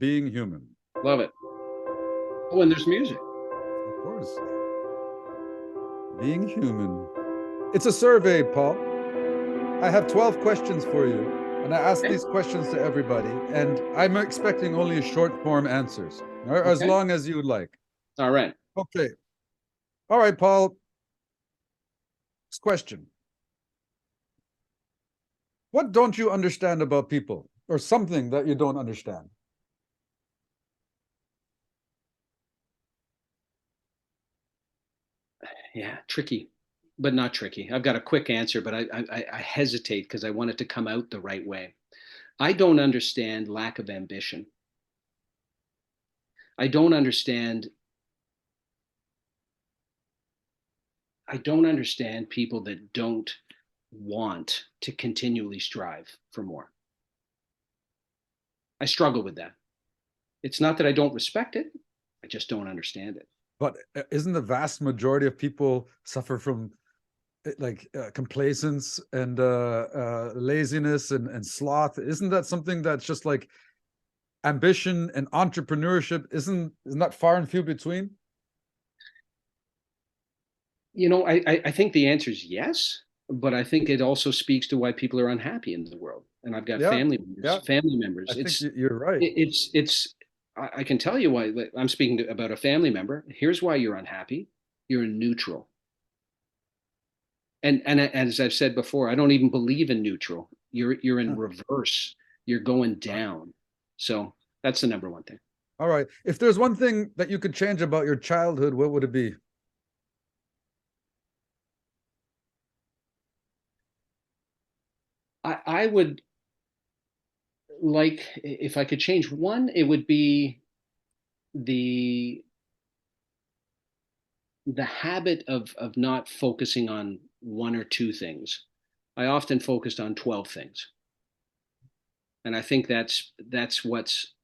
being human. Love it. Oh, and there's music. Of course. Being human. It's a survey, Paul. I have 12 questions for you, and I ask Okay. these questions to everybody, and I'm expecting only short form answers, or as Okay. long as you would like. All right. Okay. All right, Paul. Next question. What don't you understand about people, or something that you don't understand? Yeah, tricky, but not tricky. I've got a quick answer, but I hesitate because I want it to come out the right way. I don't understand lack of ambition. I don't understand. I don't understand people that don't want to continually strive for more. I struggle with that. It's not that I don't respect it. I just don't understand it. But isn't the vast majority of people suffer from like complacence and laziness and sloth? Isn't that something that's just like ambition and entrepreneurship? Isn't that far and few between? I think the answer is yes, but I think it also speaks to why people are unhappy in the world. And I've got Yeah, family members, yeah. family I members. think you're right. It's, I can tell you why. Like, I'm speaking about a family member. Here's why you're unhappy. You're in neutral. And as I've said before, I don't even believe in neutral. You're in reverse. You're going down. So that's the number one thing. All right. If there's one thing that you could change about your childhood, what would it be? I would like, if I could change one, it would be the the habit of not focusing on one or two things. I often focused on 12 things. And I think that's what's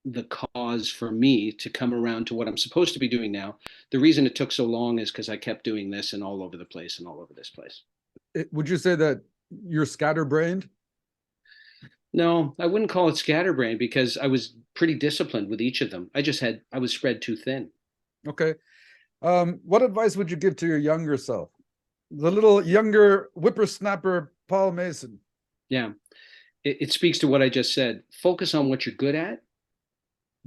the cause for me to come around to what I'm supposed to be doing now. The reason it took so long is because I kept doing this and all over the place and all over this place. Would you say that you're scatterbrained? No, I wouldn't call it scatterbrain because I was pretty disciplined with each of them. I was spread too thin. Okay. What advice would you give to your younger self? The little younger whippersnapper Paul Mason. Yeah. It speaks to what I just said. Focus on what you're good at,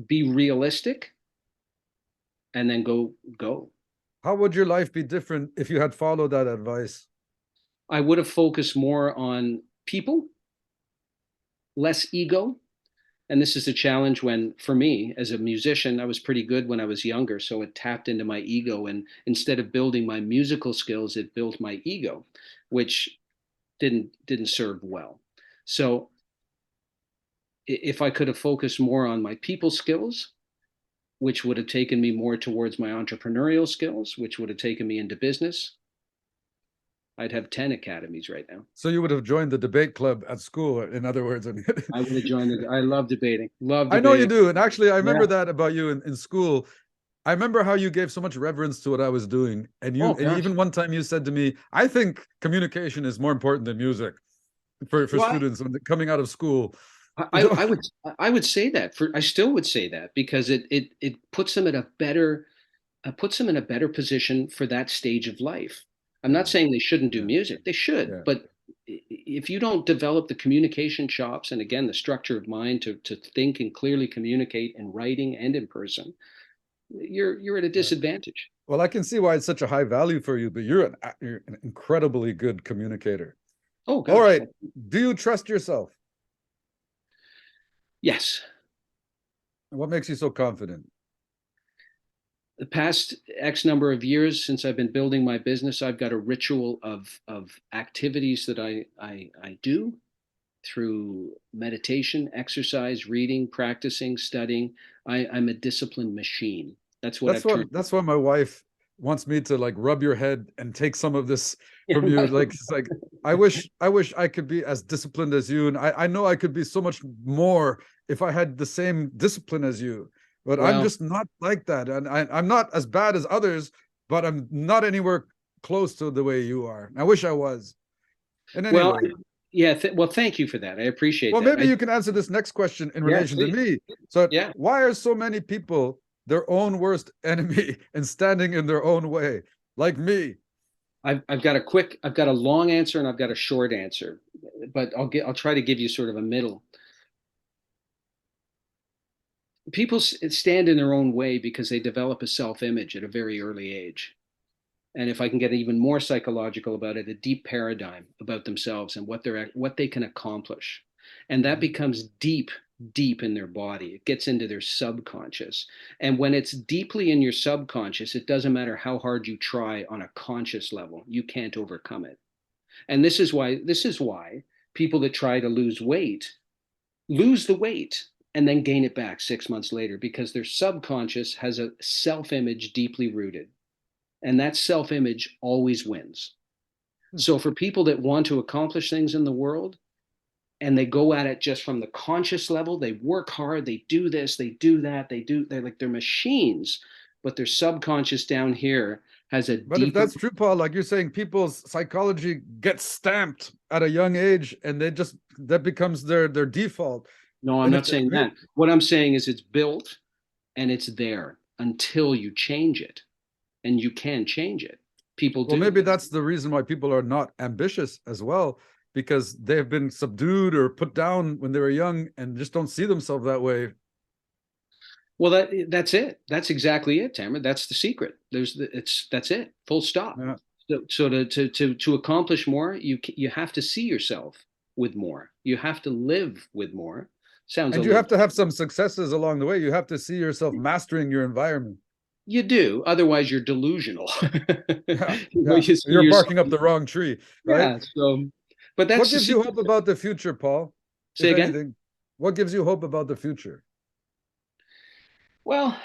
be realistic, and then go. How would your life be different if you had followed that advice? I would have focused more on people, less ego. And this is a challenge when, for me, as a musician, I was pretty good when I was younger. So it tapped into my ego. And instead of building my musical skills, it built my ego, which didn't serve well. So if I could have focused more on my people skills, which would have taken me more towards my entrepreneurial skills, which would have taken me into business, I'd have 10 academies right now. So you would have joined the debate club at school, in other words. I would have joined it. I love debating. Love I know you debating. do. And actually, I Yeah. remember that about you in school. I remember how you gave so much reverence to what I was doing. Oh And gosh. even one time you said to me, I think communication is more important than music for Well, students when coming out of school. I, I would I would say that for I still would say that because it puts them in a better puts them in a better position for that stage of life. I'm not Yeah, saying they shouldn't do yeah, music. They should, yeah. but if you don't develop the communication chops and again the structure of mind to think and clearly communicate in writing and in person, you're at a Yeah. disadvantage. Well, I can see why it's such a high value for you, but you're an incredibly good communicator. Oh All gosh. right. Do you trust yourself? Yes. What makes you so confident? The past X number of years since I've been building my business, I've got a ritual of activities that I do through meditation, exercise, reading, practicing, studying. I'm a disciplined machine. That's what I've turned. That's why my wife wants me to like rub your head and take some of this from you. Like it's like I wish I could be as disciplined as you. And I know I could be so much more if I had the same discipline as you. But I'm Well, just not like that. And I'm not as bad as others, but I'm not anywhere close to the way you are. I wish I was. In any well, way. Yeah. Well, thank you for that. I appreciate Well, that. maybe you can answer this next question in Yeah, relation to please. me. So, Yeah. why are so many people their own worst enemy and standing in their own way, like me? I've got a long answer and I've got a short answer, but I'll try to give you sort of a middle. People stand in their own way because they develop a self-image at a very early age. And if I can get even more psychological about it, a deep paradigm about themselves and what they can accomplish. And that Mhm. becomes deep in their body. It gets into their subconscious. And when it's deeply in your subconscious, it doesn't matter how hard you try on a conscious level, you can't overcome it. And this is why people that try to lose the weight and then gain it back 6 months later, because their subconscious has a self-image deeply rooted, and that self-image always wins. Hmm. So for people that want to accomplish things in the world and they go at it just from the conscious level, they work hard, they do this, they do that, they're like they're machines, but their subconscious down here has a But if deeper. that's true, Paul, like you're saying, people's psychology gets stamped at a young age, and they just that becomes their default. No, I'm And if not they're saying that. What I'm saying is it's built and it's there until you change it, and you can change it. People well, do. maybe that's the reason why people are not ambitious as well, because they've been subdued or put down when they were young and just don't see themselves that way. Well, that's it. That's exactly it, Tamer. That's the secret. That's it. Full stop. Yeah. So to accomplish more, you have to see yourself with more. You have to live with more. Sounds a And you little. have to have some successes along the way. You have to see yourself mastering your environment. You do. Otherwise, you're delusional. Yeah, You yeah. see You're yourself. barking up the wrong tree, right? Yeah. So, but What that's the gives you secret. hope about the future, Paul? Say If again. anything, what gives you hope about the future? Well,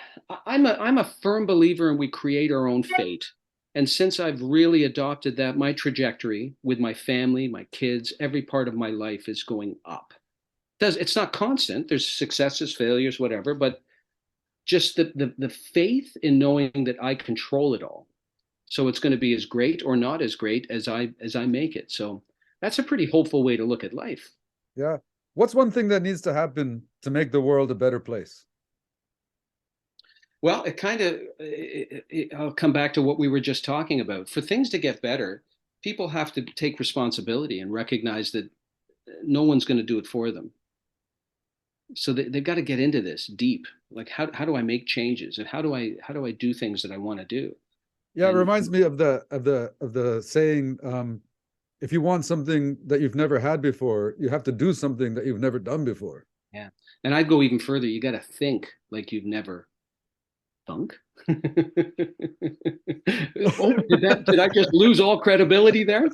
I'm a firm believer in we create our own fate. And since I've really adopted that, my trajectory with my family, my kids, every part of my life is going up. It's not constant. There's successes, failures, whatever, but just the faith in knowing that I control it all. So it's going to be as great or not as great as I make it. So that's a pretty hopeful way to look at life. Yeah. What's one thing that needs to happen to make the world a better place? Well, it kind of, I'll come back to what we were just talking about. For things to get better, people have to take responsibility and recognize that no one's going to do it for them. So they've got to get into this deep. Like, how do I make changes, and how do I do things that I want to do? Yeah, it And reminds me of the saying, if you want something that you've never had before, you have to do something that you've never done before. yeah, and I'd go even further. You got to think like you've never thunk. Oh, did I just lose all credibility there?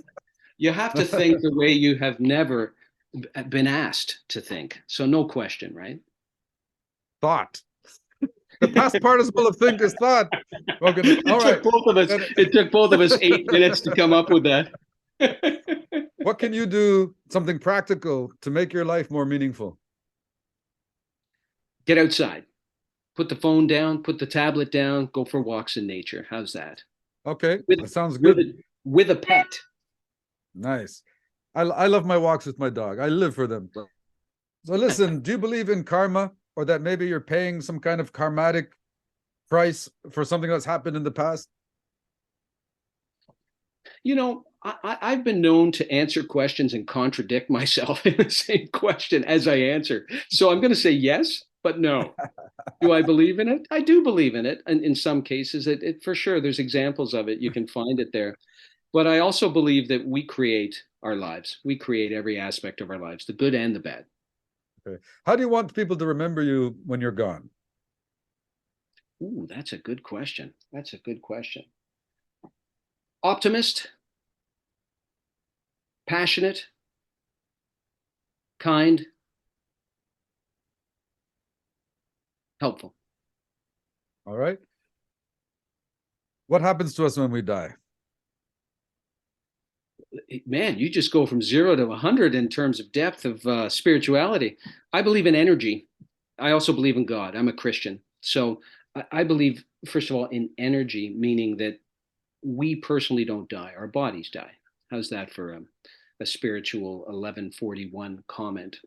You have to think the way you have never been asked to think. So no question, right? Thought. The past participle of think is thought. Okay, all It right. took both of us. It took both of us 8 minutes to come up with that. What can you do, something practical, to make your life more meaningful? Get outside. Put the phone down. Put the tablet down. Go for walks in nature. How's that? Okay, With that sounds with good. a with a pet. Nice. I love my walks with my dog. I live for them. So listen, do you believe in karma, or that maybe you're paying some kind of karmatic price for something that's happened in the past? I've been known to answer questions and contradict myself in the same question as I answer. So I'm going to say yes, but no. Do I believe in it? I do believe in it. And in some cases, for sure, there's examples of it. You can find it there. But I also believe that we create our lives. We create every aspect of our lives, the good and the bad. Okay. How do you want people to remember you when you're gone? Ooh, that's a good question. That's a good question. Optimist, passionate, kind, helpful. All right. What happens to us when we die? Man, you just go from 0 to 100 in terms of depth of spirituality. I believe in energy. I also believe in God. I'm a Christian. So I believe, first of all, in energy, meaning that we personally don't die, our bodies die. How's that for a spiritual 1141 comment.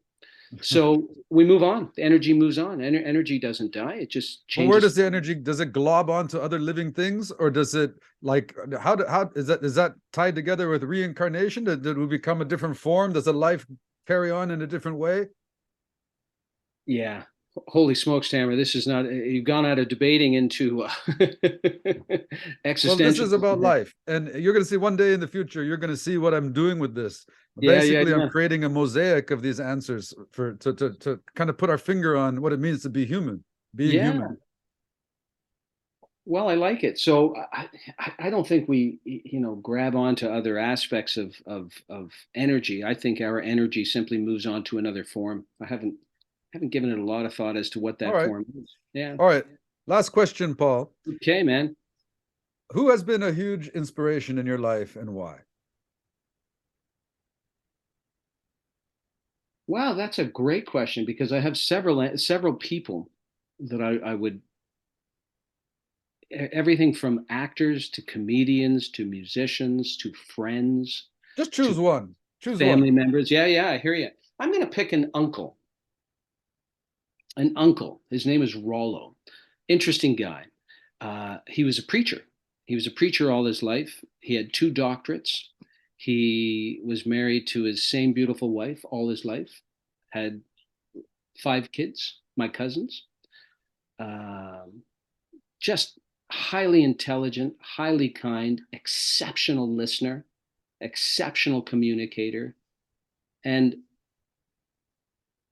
So we move on. The energy moves on. Energy doesn't die. It just But where changes. does the energy, does it glob onto other living things, or does it like how is that tied together with reincarnation? Did we become a different form? Does a life carry on in a different way? Yeah. Holy smokes, Tamer. This is not, you've gone out of debating into Well, this existential. is about life, and you're going to see one day in the future. You're going to see what I'm doing with this. Yeah, yeah, Basically, I'm yeah. creating a mosaic of these answers for to kind of put our finger on what it means to be human, being Yeah. human. Well, I like it. So I don't think we, grab onto other aspects of energy. I think our energy simply moves on to another form. I haven't given it a lot of thought as to what All that right, form is. Yeah. all right. Last question, Paul. Okay, man. Who has been a huge inspiration in your life and why? Wow, that's a great question because I have several people that I would, everything from actors to comedians to musicians to friends Just to choose one. Choose family one. members. Yeah, yeah, I hear you. I'm going to pick an uncle. An uncle. His name is Rollo. Interesting guy. He was a preacher. He was a preacher all his life. He had two doctorates. He was married to his same beautiful wife all his life. Had five kids, my cousins. Um, just highly intelligent, highly kind, exceptional listener, exceptional communicator, and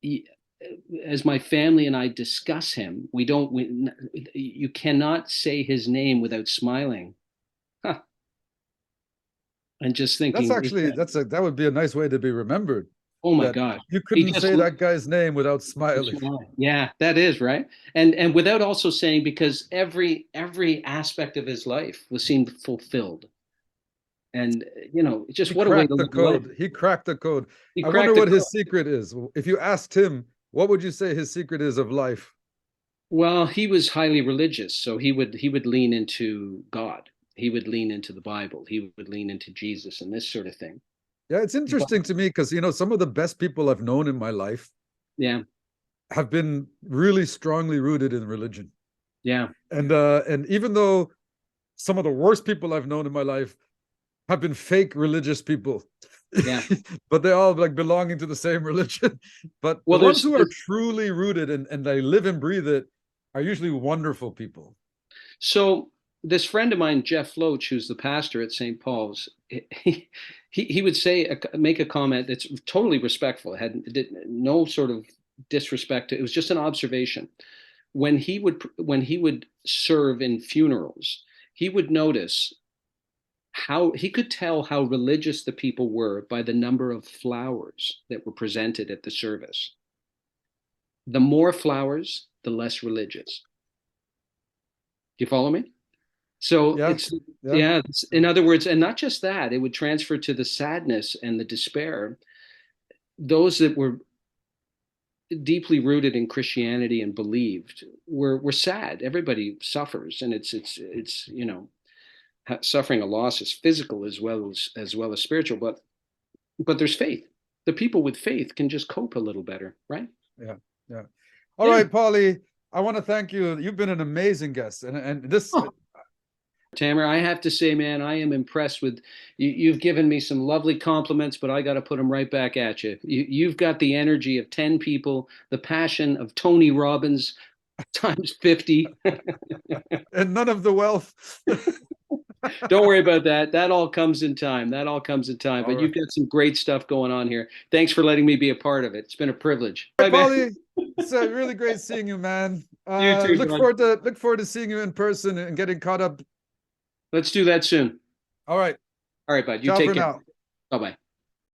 he, as my family and I discuss him, you cannot say his name without smiling, huh, and just That's thinking, actually that would be a nice way to be remembered. oh my That gosh, you he couldn't just say that guy's name without smiling. smiling. Yeah, that is right, and without also saying because every aspect of his life was seemed fulfilled, and He just what a way to cracked the live life. code. He cracked the code. He I wonder cracked the what code. his secret is. If you asked him, what would you say his secret is of life? Well, he was highly religious, so he would lean into God. He would lean into the Bible. He would lean into Jesus and this sort of thing. Yeah, it's But interesting to me because some of the best people I've known in my life yeah, have been really strongly rooted in religion. yeah, And even though some of the worst people I've known in my life have been fake religious people, yeah. but they all like belonging to the same religion. But the Well, ones there's, who are there's truly rooted and they live and breathe it are usually wonderful people. so this friend of mine, Jeff Loach, who's the pastor at St. Paul's, he would make a comment that's totally respectful. It had no sort of disrespect. It was just an observation. When he would serve in funerals, he would notice how he could tell how religious the people were by the number of flowers that were presented at the service. The more flowers, the less religious. Do you follow me? So Yeah, yeah. yeah, in other words, and not just that, it would transfer to the sadness and the despair. Those that were deeply rooted in Christianity and believed were sad. Everybody suffers, and it's suffering a loss is physical as well as spiritual, but there's faith. The people with faith can just cope a little better, right? Yeah, yeah. All Yeah. right, Paulie, I want to thank you. You've been an amazing guest, and this. Oh, Tamer, I have to say, man, I am impressed with you. You've given me some lovely compliments, but I got to put them right back at you. You've got the energy of 10 people, the passion of Tony Robbins times 50. And none of the wealth. Don't worry about that. That all comes in time. That all comes in time. All But right. you've got some great stuff going on here. Thanks for letting me be a part of it. It's been a privilege. All Bye, right, man. Paulie. It's really great seeing you, man. You too, bud. Look forward to seeing you in person and getting caught up. Let's do that soon. All right. All right, bud. You Ciao for take care. now. Bye bye.